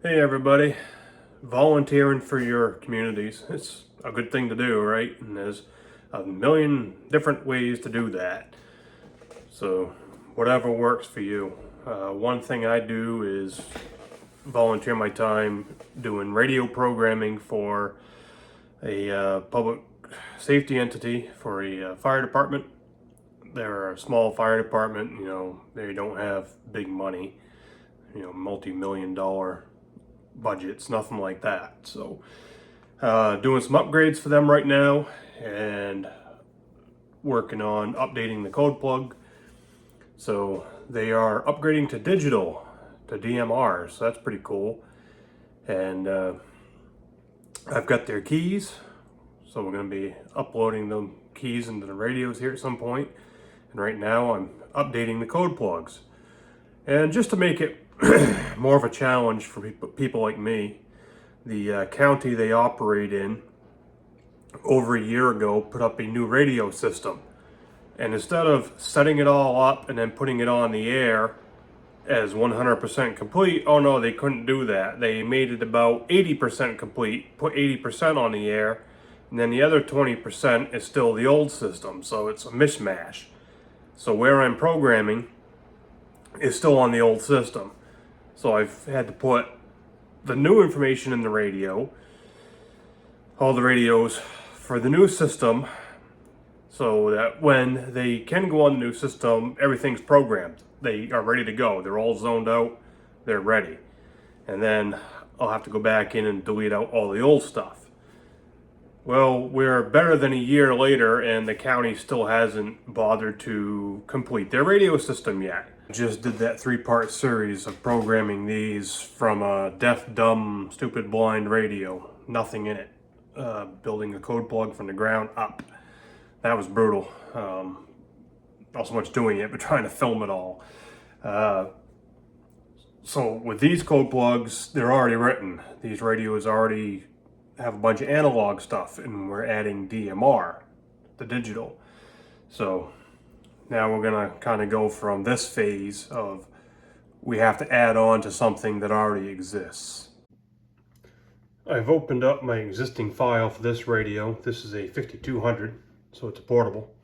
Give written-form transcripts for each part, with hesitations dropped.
Hey everybody, volunteering for your communities. It's a good thing to do, right? And there's a million different ways to do that. So whatever works for you. One thing I do is volunteer my time doing radio programming for a public safety entity for a fire department. They're a small fire department, they don't have big money, multi-million dollar budgets, nothing like that. So doing some upgrades for them right now and working on updating the code plug. So they are upgrading to digital, to DMR, so that's pretty cool. And I've got their keys, so we're going to be uploading the keys into the radios here at some point. And right now I'm updating the code plugs. And just to make it more of a challenge for people like me, the county they operate in over a year ago put up a new radio system. And instead of setting it all up and then putting it on the air as 100% complete, oh no, they couldn't do that. They made it about 80% complete, put 80% on the air, and then the other 20% is still the old system. So it's a mishmash. So where I'm programming is still on the old system. So I've had to put the new information in the radio, all the radios for the new system, so that when they can go on the new system, everything's programmed. They are ready to go. They're all zoned out. They're ready. And then I'll have to go back in and delete out all the old stuff. Well, we're better than a year later and the county still hasn't bothered to complete their radio system yet. Just did that 3-part series of programming these from a deaf, dumb, stupid, blind radio. Nothing in it. Building a code plug from the ground up. That was brutal. Not so much doing it, but trying to film it all. So with these code plugs, they're already written. These radios already have a bunch of analog stuff, and we're adding DMR, the digital. So now we're gonna kind of go from this phase of we have to add on to something that already exists. I've opened up my existing file for this radio. This is a 5200, so it's a portable.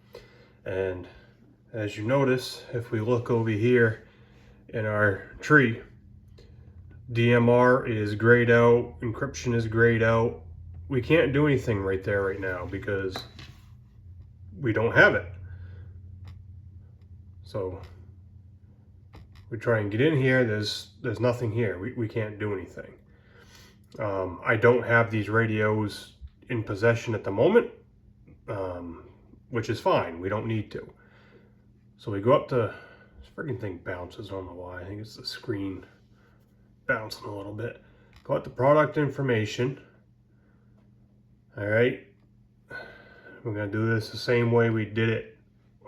And as you notice, if we look over here in our tree, DMR is grayed out, encryption is grayed out. We can't do anything right there right now because we don't have it. So we try and get in here, there's nothing here. We can't do anything. I don't have these radios in possession at the moment, which is fine. We don't need to. So we go up to, this friggin' thing bounces, I don't know why. I think it's the screen bouncing a little bit. Go up to product information. All right. We're gonna do this the same way we did it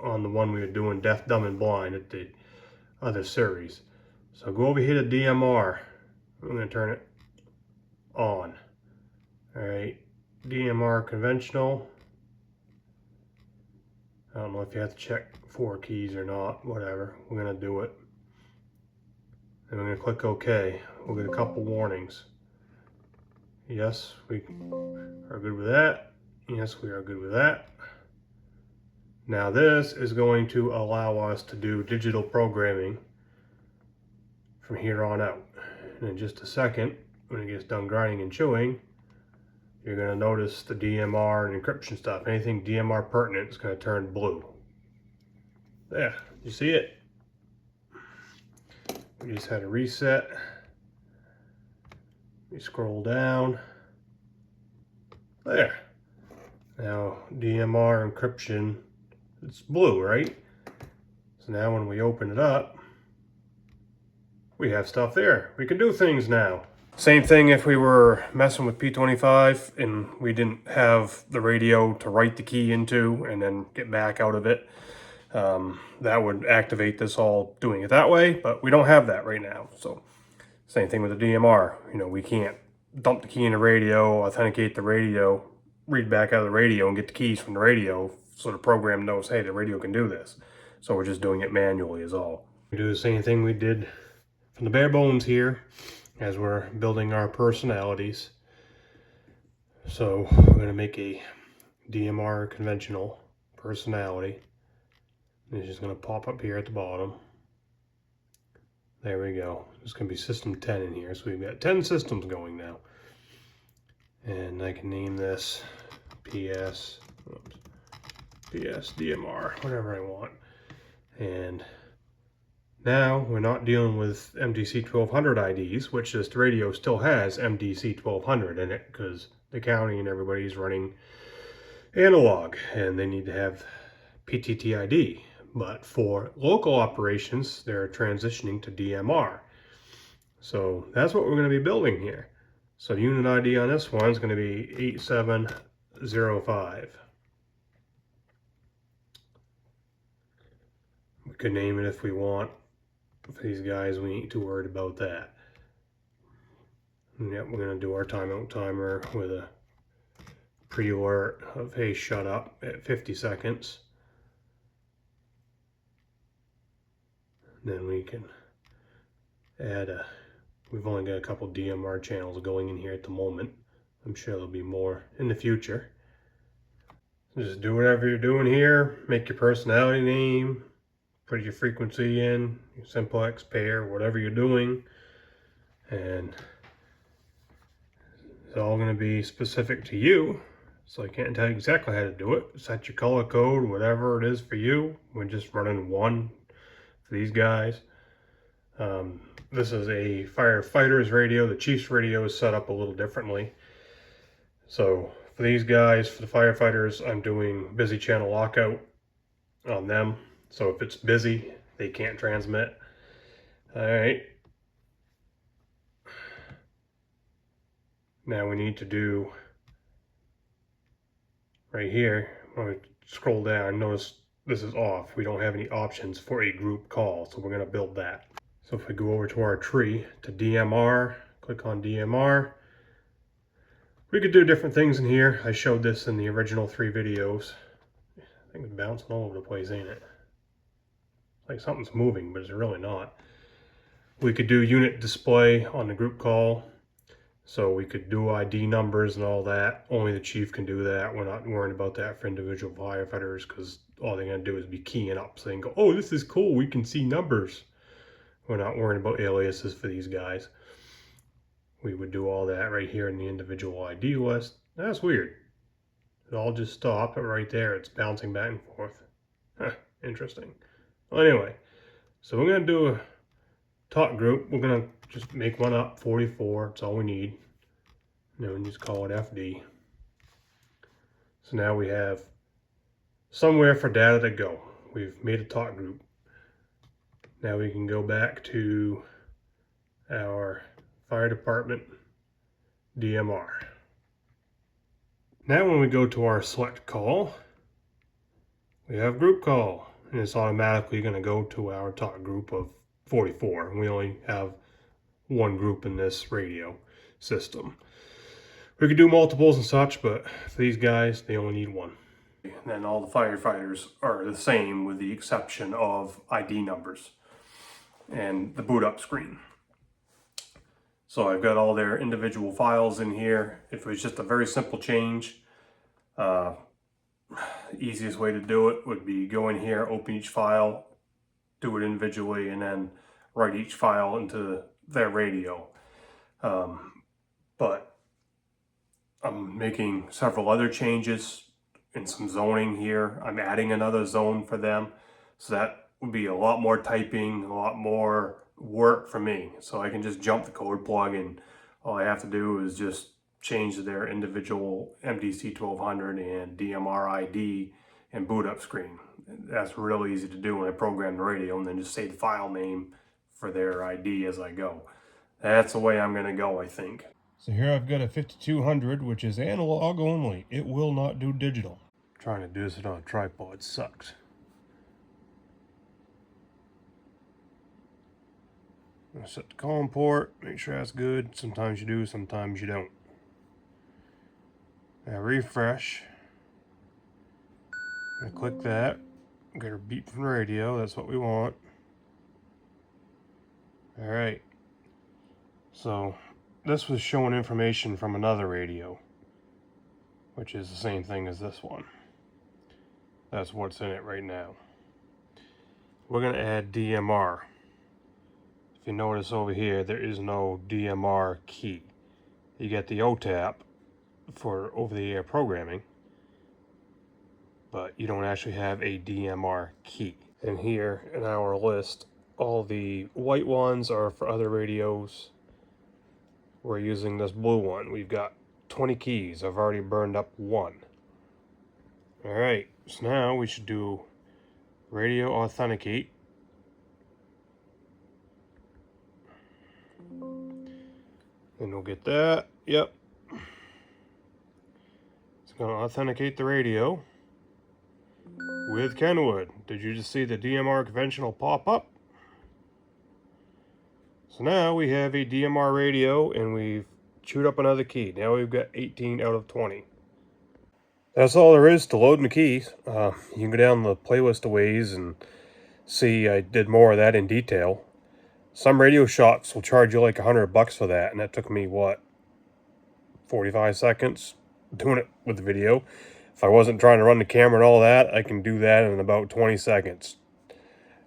on the one we were doing deaf, dumb, and blind at the other series. So go over here to DMR. I'm gonna turn it on. All right, DMR conventional. I don't know if you have to check 4 keys or not, whatever. We're gonna do it. And we're gonna click OK. We'll get a couple warnings. Yes, we are good with that. Yes, we are good with that. Now this is going to allow us to do digital programming from here on out. And in just a second, when it gets done grinding and chewing, you're going to notice the DMR and encryption stuff. Anything DMR pertinent is going to turn blue. There, you see it? We just had a reset. We scroll down. There. Now DMR encryption, it's blue, right? So now when we open it up, we have stuff there. We can do things now. Same thing if we were messing with P25 and we didn't have the radio to write the key into and then get back out of it. That would activate this all doing it that way, but we don't have that right now. So same thing with the DMR. We can't dump the key in the radio, authenticate the radio, read back out of the radio and get the keys from the radio so the program knows, hey, the radio can do this. So we're just doing it manually is all. We do the same thing we did from the bare bones here. as we're building our personalities. So we're going to make a DMR conventional personality. It's just going to pop up here at the bottom. There we go. There's going to be system 10 in here. So we've got 10 systems going now. And I can name this PS DMR, whatever I want. And now we're not dealing with MDC 1200 IDs, which this radio still has MDC 1200 in it because the county and everybody's running analog and they need to have PTT ID. But for local operations, they're transitioning to DMR. So that's what we're going to be building here. So unit ID on this one is going to be 8705. We could name it if we want. For these guys, we ain't too worried about that. And yep, we're going to do our timeout timer with a pre-alert of, hey, shut up at 50 seconds. Then we can add a, we've only got a couple DMR channels going in here at the moment. I'm sure there'll be more in the future. Just do whatever you're doing here. Make your personality name. Put your frequency in, your simplex, pair, whatever you're doing. And it's all going to be specific to you. So I can't tell you exactly how to do it. Set your color code, whatever it is for you. We're just running one for these guys. This is a firefighter's radio. The chief's radio is set up a little differently. So for these guys, for the firefighters, I'm doing busy channel lockout on them. So if it's busy, they can't transmit. All right. Now we need to do right here, when we scroll down, notice this is off. We don't have any options for a group call, so we're going to build that. So if we go over to our tree to DMR, click on DMR, we could do different things in here. I showed this in the original 3 videos. I think it's bouncing all over the place, ain't it? Like something's moving, but it's really not. We could do unit display on the group call. So we could do ID numbers and all that. Only the chief can do that. We're not worrying about that for individual firefighters because all they're going to do is be keying up. So they can go, oh, this is cool. We can see numbers. We're not worrying about aliases for these guys. We would do all that right here in the individual ID list. That's weird. It all just stopped right there. It's bouncing back and forth. Huh, interesting. Well, anyway, so we're going to do a talk group. We're going to just make one up, 44. That's all we need. And then we just call it FD. So now we have somewhere for data to go. We've made a talk group. Now we can go back to our fire department DMR. Now when we go to our select call, we have group call. And it's automatically going to go to our talk group of 44. We only have one group in this radio system. We could do multiples and such, but for these guys, they only need one. And then all the firefighters are the same with the exception of ID numbers and the boot up screen. So I've got all their individual files in here. If it was just a very simple change, the easiest way to do it would be go in here, open each file, do it individually, and then write each file into their radio. But I'm making several other changes in some zoning here. I'm adding another zone for them. So that would be a lot more typing, a lot more work for me. So I can just jump the code plug and all I have to do is just change their individual MDC 1200 and DMR ID and boot up screen. That's really easy to do when I program the radio, and then just say the file name for their ID as I go. That's the way I'm going to go, I think. So here I've got a 5200, which is analog only. It will not do digital. Trying to do this on a tripod sucks. I'm gonna set the COM port, make sure that's good. Sometimes you do, sometimes you don't. Now refresh. I click that. Get a beep from the radio, that's what we want. Alright. So this was showing information from another radio, which is the same thing as this one. That's what's in it right now. We're going to add DMR. If you notice over here, there is no DMR key. You get the OTAP for over-the-air programming, but you don't actually have a DMR key. And here in our list, all the white ones are for other radios. We're using this blue one. We've got 20 keys. I've already burned up one. Alright, so now we should do radio authenticate. And we'll get that. Yep. It's going to authenticate the radio with Kenwood. Did you just see the DMR conventional pop up? So now we have a DMR radio and we've chewed up another key. Now we've got 18 out of 20. That's all there is to loading the keys. You can go down the playlist of ways and see I did more of that in detail. Some radio shops will charge you like $100 for that, and that took me, what, 45 seconds doing it with the video. If I wasn't trying to run the camera and all that, I can do that in about 20 seconds.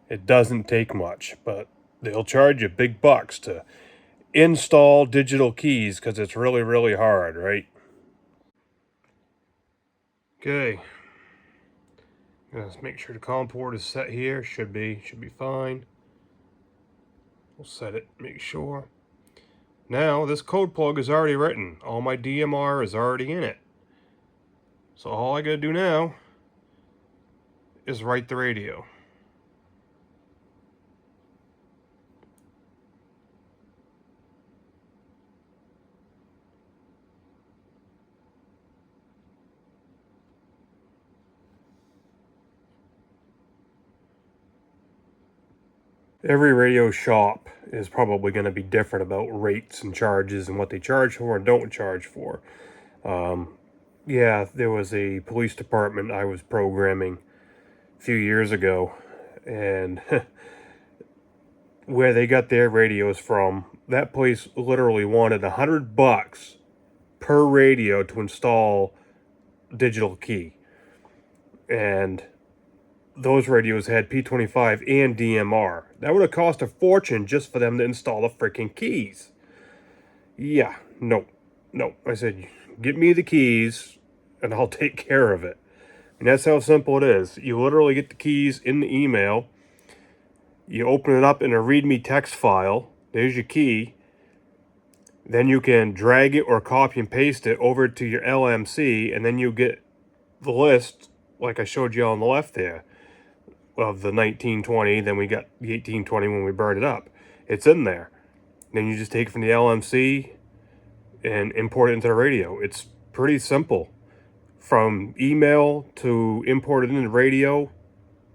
It doesn't take much, but they'll charge you big bucks to install digital keys because it's really, really hard, right? Okay. Let's make sure the COM port is set here. Should be fine. We'll set it, make sure. Now, this code plug is already written. All my DMR is already in it. So all I gotta do now is write the radio. Every radio shop is probably going to be different about rates and charges and what they charge for and don't charge for. Yeah, there was a police department I was programming a few years ago, and where they got their radios from, that place literally wanted $100 per radio to install digital key. And those radios had P25 and DMR. That would have cost a fortune just for them to install the freaking keys. Yeah, no. I said, get me the keys and I'll take care of it. And that's how simple it is. You literally get the keys in the email. You open it up in a README text file. There's your key. Then you can drag it or copy and paste it over to your LMC, and then you get the list, like I showed you on the left there, of the 1920, then we got the 1820 when we burned it up. It's in there. Then you just take it from the LMC and import it into the radio. It's pretty simple. From email to import it into the radio,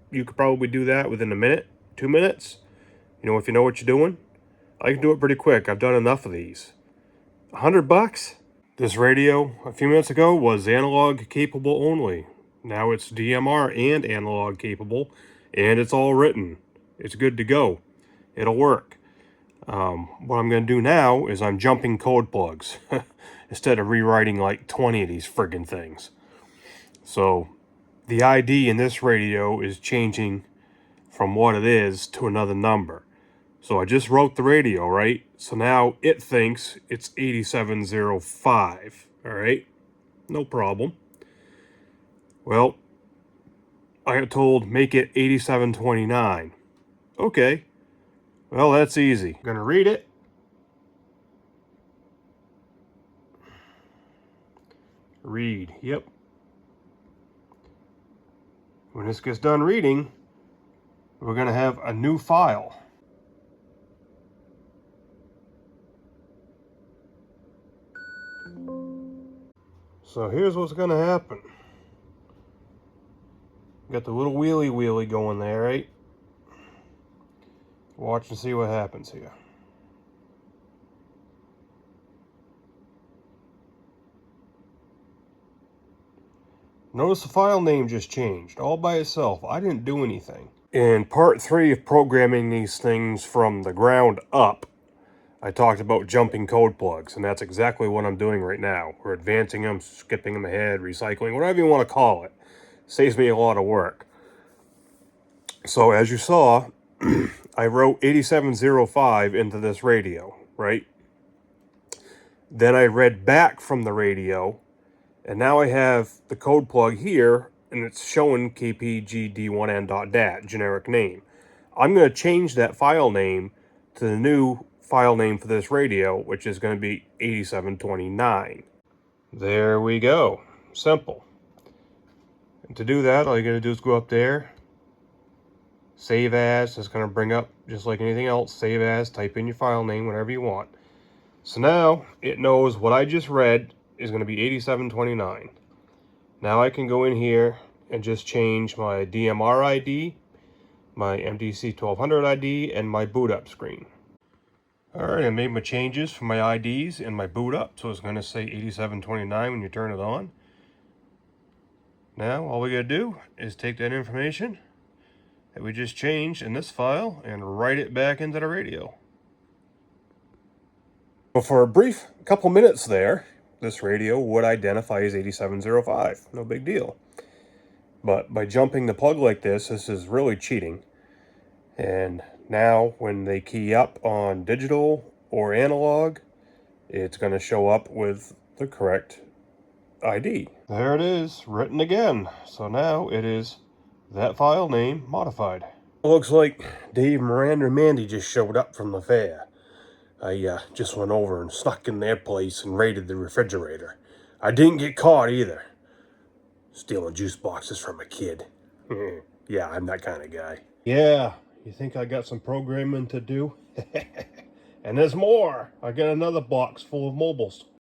you could probably do that within a minute, 2 minutes. You know, if you know what you're doing. I can do it pretty quick. I've done enough of these. $100? This radio a few minutes ago was analog capable only. Now it's DMR and analog capable, and it's all written. It's good to go. It'll work. What I'm going to do now is I'm jumping code plugs instead of rewriting like 20 of these friggin' things. So the ID in this radio is changing from what it is to another number. So I just wrote the radio, right? So now it thinks it's 8705, all right? No problem. Well, I got told make it 8729. Okay. Well, that's easy. I'm going to read it. Read. Yep. When this gets done reading, we're going to have a new file. So here's what's going to happen. Got the little wheelie going there, right? Watch and see what happens here. Notice the file name just changed, all by itself. I didn't do anything. In part 3 of programming these things from the ground up, I talked about jumping code plugs, and that's exactly what I'm doing right now. We're advancing them, skipping them ahead, recycling, whatever you want to call it. Saves me a lot of work. So as you saw, I wrote 8705 into this radio, right? Then I read back from the radio, and now I have the code plug here, and it's showing kpgd1n.dat, generic name. I'm going to change that file name to the new file name for this radio, which is going to be 8729. There we go. Simple. And to do that, all you got to do is go up there, save as. It's going to bring up, just like anything else, save as, type in your file name, whatever you want. So now it knows what I just read is going to be 8729. Now I can go in here and just change my DMR ID, my MDC 1200 ID, and my boot up screen. Alright, I made my changes for my IDs and my boot up, so it's going to say 8729 when you turn it on. Now all we got to do is take that information that we just changed in this file and write it back into the radio. Well, for a brief couple minutes there, this radio would identify as 8705. No big deal. But by jumping the plug like this is really cheating. And now when they key up on digital or analog, it's going to show up with the correct ID. There it is, written again. So now it is that file name modified. Looks like Dave, Miranda, and Mandy just showed up from the fair. I just went over and snuck in their place and raided the refrigerator. I didn't get caught either. Stealing juice boxes from a kid. Yeah, I'm that kind of guy. Yeah, you think I got some programming to do? And there's more. I got another box full of mobiles.